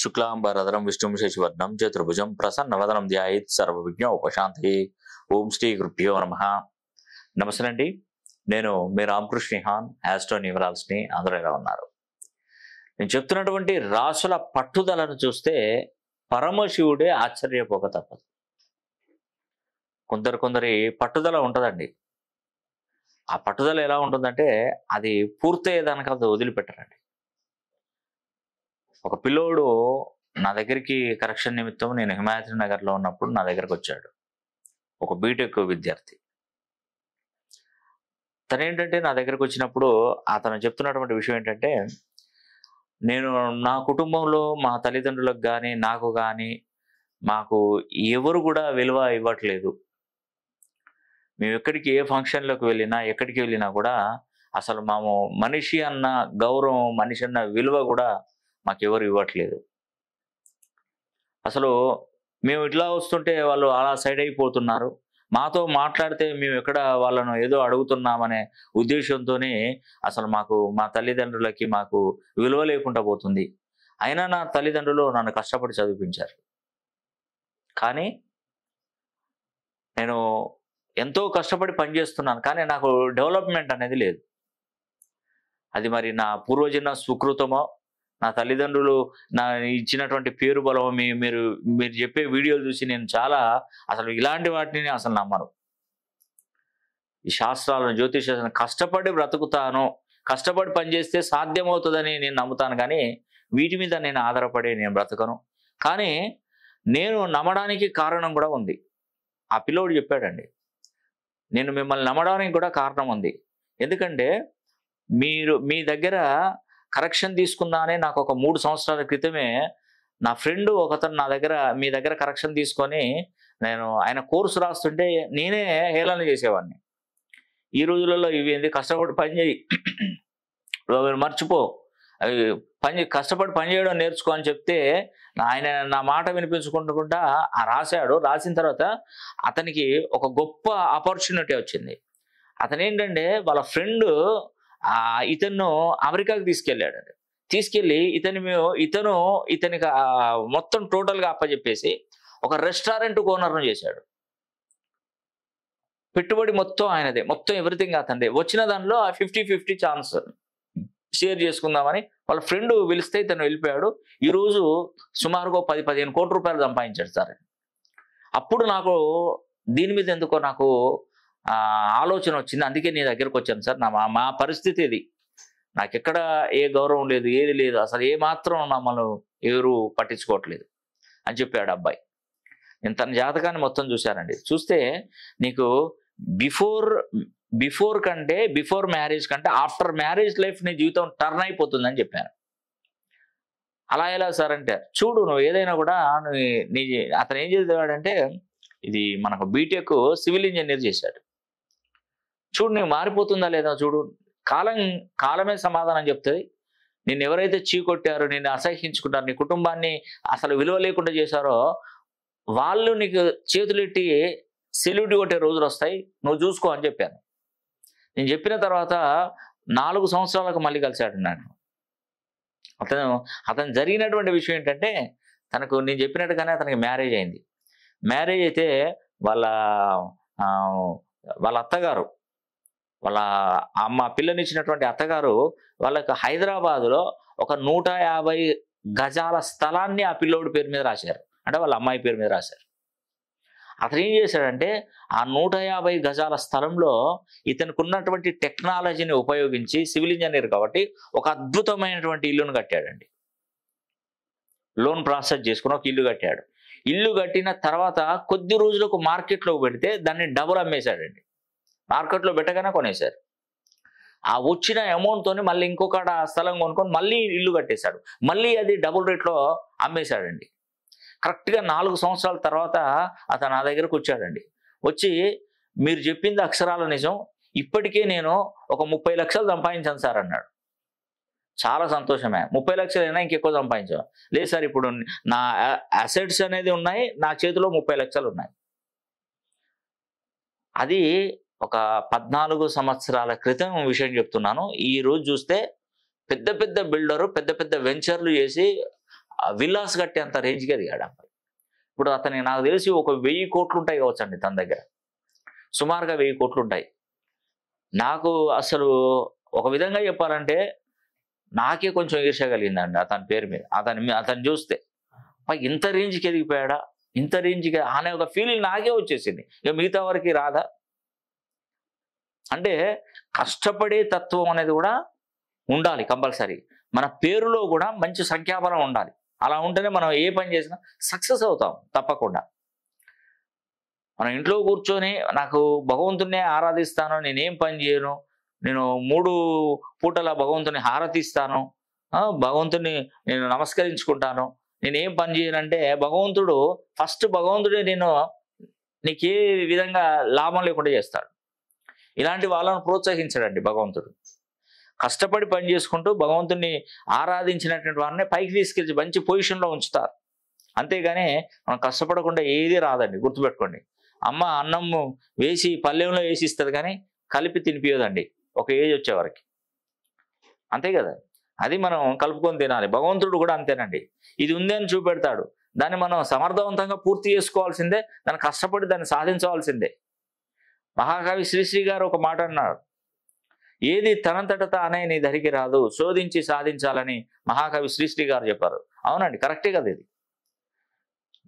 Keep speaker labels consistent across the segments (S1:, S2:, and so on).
S1: శుక్లాంబరధరం విష్ణుం శశివర్ణం చతుర్భుజం ప్రసన్నవదనం ధ్యాయేత్ సర్వవిఘ్నోపశాంతయే. ఓం శ్రీ గురుభ్యో నమః. నమస్తే అండి, నేను మీ రామకృష్ణ నిహాన్, ఆస్ట్రో న్యూమరాల్స్ని. అందరూ ఎలా ఉన్నారు? నేను చెప్తున్నటువంటి రాసుల పట్టుదలను చూస్తే పరమశివుడే ఆశ్చర్యపోక తప్పదు. కొందరి పట్టుదల ఉంటుందండి. ఆ పట్టుదల ఎలా ఉంటుందంటే అది పూర్తయ్యేదానికి అది వదిలిపెట్టరండి. ఒక పిల్లోడు నా దగ్గరికి కరెక్షన్ నిమిత్తం, నేను హిమాయత్ నగర్లో ఉన్నప్పుడు నా దగ్గరకు వచ్చాడు. ఒక బీటెక్ విద్యార్థి. తను ఏంటంటే నా దగ్గరకు వచ్చినప్పుడు అతను చెప్తున్నటువంటి విషయం ఏంటంటే, నేను నా కుటుంబంలో మా తల్లిదండ్రులకు కానీ నాకు కానీ మాకు ఎవరు కూడా విలువ ఇవ్వట్లేదు. మేము ఎక్కడికి ఏ ఫంక్షన్లకు వెళ్ళినా ఎక్కడికి వెళ్ళినా కూడా అసలు మేము మనిషి అన్న గౌరవం, మనిషి అన్న విలువ కూడా మాకెవరు ఇవ్వట్లేదు. అసలు మేము ఇట్లా వస్తుంటే వాళ్ళు అలా సైడ్ అయిపోతున్నారు. మాతో మాట్లాడితే మేము ఎక్కడ వాళ్ళను ఏదో అడుగుతున్నామనే ఉద్దేశంతోనే అసలు మాకు, మా తల్లిదండ్రులకి మాకు విలువ లేకుండా పోతుంది. అయినా నా తల్లిదండ్రులు నన్ను కష్టపడి చదివించారు. కానీ నేను ఎంతో కష్టపడి పనిచేస్తున్నాను, కానీ నాకు డెవలప్మెంట్ అనేది లేదు. అది మరి నా పూర్వజన్మ సుకృతమో, నా తల్లిదండ్రులు నా ఇచ్చినటువంటి పేరు బలమో. మీరు చెప్పే వీడియోలు చూసి నేను చాలా అసలు ఇలాంటి వాటిని అసలు నమ్మను. ఈ శాస్త్రాలను, జ్యోతిషాలను కష్టపడి బ్రతుకుతాను, కష్టపడి పనిచేస్తే సాధ్యమవుతుందని నేను నమ్ముతాను. కానీ వీటి మీద నేను ఆధారపడి నేను బ్రతకను. కానీ నేను నమ్మడానికి కారణం కూడా ఉంది. ఆ పిల్లోడు చెప్పాడండి, నేను మిమ్మల్ని నమ్మడానికి కూడా కారణం ఉంది. ఎందుకంటే మీ దగ్గర కరెక్షన్ తీసుకున్నానే. నాకు ఒక 3 సంవత్సరాల క్రితమే నా ఫ్రెండ్ ఒకతను మీ దగ్గర కరెక్షన్ తీసుకొని ఆయన కోర్సు రాస్తుంటే నేనే హేళన చేసేవాడిని. ఈ రోజులలో ఇవి ఏంది, కష్టపడి పని చేయి, మర్చిపో, అవి కష్టపడి పని చేయడం నేర్చుకో అని చెప్తే ఆయన నా మాట వినిపించుకుంటుకుంటా రాశాడు. రాసిన తర్వాత అతనికి ఒక గొప్ప ఆపర్చునిటీ వచ్చింది. అతను ఏంటంటే వాళ్ళ ఫ్రెండ్ ఇతను అమెరికాకి తీసుకెళ్ళాడు. తీసుకెళ్ళి ఇతనికి మొత్తం టోటల్గా అప్పచెప్పేసి ఒక రెస్టారెంట్ ఓనర్ను చేశాడు. పెట్టుబడి మొత్తం ఆయనదే, మొత్తం ఎవ్రీథింగ్ అతనిదే. వచ్చిన దానిలో 50-50 ఛాన్స్ షేర్ చేసుకుందామని వాళ్ళ ఫ్రెండ్ పిలిస్తే ఇతను వెళ్ళిపోయాడు. ఈరోజు సుమారుగా 10-15 కోట్ల రూపాయలు సంపాదించాడు సార్. అప్పుడు నాకు దీని మీద ఎందుకో నాకు ఆలోచన వచ్చింది. అందుకే నీ దగ్గరకు వచ్చాను సార్. మా పరిస్థితి ఇది. నాకెక్కడ ఏ గౌరవం లేదు, ఏది లేదు, అసలు ఏ మాత్రం మమ్మల్ని ఎవరు పట్టించుకోవట్లేదు అని చెప్పాడు అబ్బాయి. నేను తన జాతకాన్ని మొత్తం చూశానండి. చూస్తే నీకు బిఫోర్ మ్యారేజ్ కంటే ఆఫ్టర్ మ్యారేజ్ లైఫ్ నీ జీవితం టర్న్ అయిపోతుందని చెప్పాను. అలా ఎలా సార్ అంటే, చూడు నువ్వు ఏదైనా కూడా అతను ఏం చేసేవాడంటే, ఇది మనకు బీటెక్ సివిల్ ఇంజనీర్ చేశాడు. చూడు నీవు మారిపోతుందా లేదా చూడు. కాలమే సమాధానం చెప్తుంది. నిన్ను ఎవరైతే చీకొట్టారో, నిన్ను అసహించుకుంటారో, నీ కుటుంబాన్ని అసలు విలువ లేకుండా చేశారో వాళ్ళు నీకు చేతులెట్టి సెల్యూట్ కొట్టే రోజులు వస్తాయి, నువ్వు చూసుకో అని చెప్పాను. నేను చెప్పిన తర్వాత 4 సంవత్సరాలకు మళ్ళీ కలిశాడు నన్ను. అతను జరిగినటువంటి విషయం ఏంటంటే, నేను చెప్పినట్టుగానే అతనికి మ్యారేజ్ అయింది. మ్యారేజ్ అయితే వాళ్ళ అత్తగారు, వాళ్ళ పిల్లనిచ్చినటువంటి అత్తగారు వాళ్ళకి హైదరాబాదులో ఒక 150 గజాల స్థలాన్ని ఆ పిల్లోడి పేరు మీద రాశారు. అంటే వాళ్ళ అమ్మాయి పేరు మీద రాశారు. అతను ఏం చేశాడంటే, ఆ 150 గజాల స్థలంలో ఇతనికి ఉన్నటువంటి టెక్నాలజీని ఉపయోగించి, సివిల్ ఇంజనీర్ కాబట్టి ఒక అద్భుతమైనటువంటి ఇల్లును కట్టాడండి. లోన్ ప్రాసెస్ చేసుకుని ఒక ఇల్లు కట్టాడు. ఇల్లు కట్టిన తర్వాత కొద్ది రోజులకు మార్కెట్లో పెడితే దాన్ని డబుల్ అమ్మేశాడండి. మార్కెట్లో పెట్టగానే కొనేశారు. ఆ వచ్చిన అమౌంట్తోని మళ్ళీ ఇంకొక స్థలం కొనుక్కొని మళ్ళీ ఇల్లు కట్టేశాడు. మళ్ళీ అది డబుల్ రేట్లో అమ్మేశాడండి. కరెక్ట్గా 4 సంవత్సరాల తర్వాత అతను నా దగ్గరకు వచ్చాడండి. వచ్చి, మీరు చెప్పింది అక్షరాల నిజం, ఇప్పటికే నేను ఒక 30 లక్షలు సంపాదించాను సార్ అన్నాడు. చాలా సంతోషమే. 30 లక్షలు అయినా ఇంకెక్కువ సంపాదించాను. లేదు సార్, ఇప్పుడు నా అసెట్స్ అనేది ఉన్నాయి, నా చేతిలో 30 లక్షలు ఉన్నాయి. అది ఒక 14 సంవత్సరాల క్రితం విషయం చెప్తున్నాను. ఈ రోజు చూస్తే పెద్ద పెద్ద బిల్డరు, పెద్ద పెద్ద వెంచర్లు చేసి విల్లాస్ కట్టేంత రేంజ్కి ఎదిగాడు అబ్బాయి. ఇప్పుడు అతనికి నాకు తెలిసి ఒక 1000 కోట్లు ఉంటాయి కావచ్చండి తన దగ్గర, సుమారుగా 1000 కోట్లు ఉంటాయి. నాకు అసలు ఒక విధంగా చెప్పాలంటే నాకే కొంచెం ఈర్ష్య కలిగిందండి అతని పేరు మీద, అతను చూస్తే ఇంత రేంజ్కి ఎదిగిపోయాడా, ఇంత రేంజ్కి అనే ఒక ఫీలింగ్ నాకే వచ్చేసింది. ఇక మిగతా వారికి రాదా? అంటే కష్టపడే తత్వం అనేది కూడా ఉండాలి కంపల్సరీ. మన పేరులో కూడా మంచి సంఖ్యాబలం ఉండాలి. అలా ఉంటేనే మనం ఏ పని చేసినా సక్సెస్ అవుతాం తప్పకుండా. మనం ఇంట్లో కూర్చొని నాకు భగవంతుడినే ఆరాధిస్తాను, నేనేం పని చేయను, నేను 3 పూటల భగవంతుని హారతిస్తాను, భగవంతుని నేను నమస్కరించుకుంటాను, నేనేం పని చేయనంటే భగవంతుడు భగవంతుడే నీకే విధంగా లాభం లేకుండా చేస్తాడు. ఇలాంటి వాళ్ళను ప్రోత్సహించడండి భగవంతుడు. కష్టపడి పని చేసుకుంటూ భగవంతుని ఆరాధించినటువంటి వారిని పైకి తీసుకెళ్ళి మంచి పొజిషన్లో ఉంచుతారు. అంతేగాని మనం కష్టపడకుండా ఏది రాదండి, గుర్తుపెట్టుకోండి. అమ్మ అన్నం వేసి పల్లెంలో వేసి ఇస్తుంది కానీ కలిపి తినిపియదండి ఒక ఏజ్ వచ్చేవారికి. అంతే కదా, అది మనం కలుపుకొని తినాలి. భగవంతుడు కూడా అంతేనండి. ఇది ఉంది అని చూపెడతాడు, దాన్ని మనం సమర్థవంతంగా పూర్తి చేసుకోవాల్సిందే, దాన్ని కష్టపడి దాన్ని సాధించవలసిందే. మహాకవి శ్రీశ్రీ గారు ఒక మాట అన్నారు, ఏది తనంతట తానే నీ ధరికి రాదు, శోధించి సాధించాలని మహాకవి శ్రీశ్రీ గారు చెప్పారు. అవునండి, కరెక్టే కదా. ఇది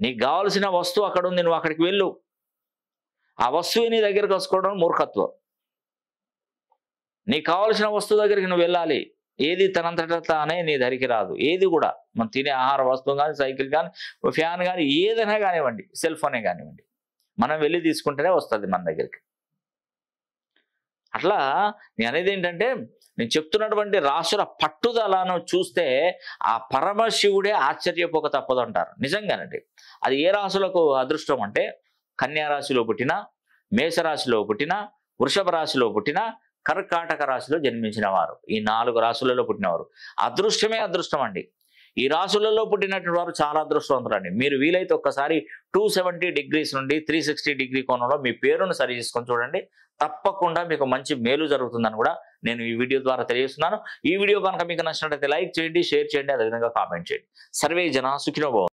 S1: నీకు కావాల్సిన వస్తువు అక్కడ ఉంది, నువ్వు అక్కడికి వెళ్ళు. ఆ వస్తువు నీ దగ్గరకు వసుకోవడం మూర్ఖత్వం. నీకు కావాల్సిన వస్తువు దగ్గరికి నువ్వు వెళ్ళాలి. ఏది తనంతట తానే నీ ధరికి రాదు. ఏది కూడా మనం తినే ఆహార వస్తువు కానీ, సైకిల్ కానీ, ఫ్యాన్ కానీ, ఏదైనా కానివ్వండి, సెల్ ఫోనే కానివ్వండి, మనం వెళ్ళి తీసుకుంటేనే వస్తుంది మన దగ్గరికి. అట్లా నేను అనేది ఏంటంటే, నేను చెప్తున్నటువంటి రాశుల పట్టుదలను చూస్తే ఆ పరమశివుడే ఆశ్చర్యపోక తప్పదు అంటారు. నిజంగానండి. అది ఏ రాశులకు అదృష్టం అంటే, కన్యా రాశిలో పుట్టిన, మేషరాశిలో పుట్టిన, వృషభ రాశిలో పుట్టిన, కర్కాటక రాశిలో జన్మించిన వారు, ఈ 4 రాశులలో పుట్టినవారు అదృష్టమే అదృష్టం అండి. ఈ రాశులలో పుట్టినటువంటి వారు చాలా అదృష్టవంతులండి. మీరు వీలైతే ఒక్కసారి 270 డిగ్రీస్ నుండి 360 డిగ్రీ కోణంలో మీ పేరును సరి చేసుకొని చూడండి. తప్పకుండా మీకు మంచి మేలు జరుగుతుందని కూడా నేను ఈ వీడియో ద్వారా తెలియజేస్తున్నాను. ఈ వీడియో కనుక మీకు నచ్చినట్లయితే లైక్ చేయండి, షేర్ చేయండి, అదేవిధంగా కామెంట్ చేయండి. సర్వే జనా సుఖినో భవంతు.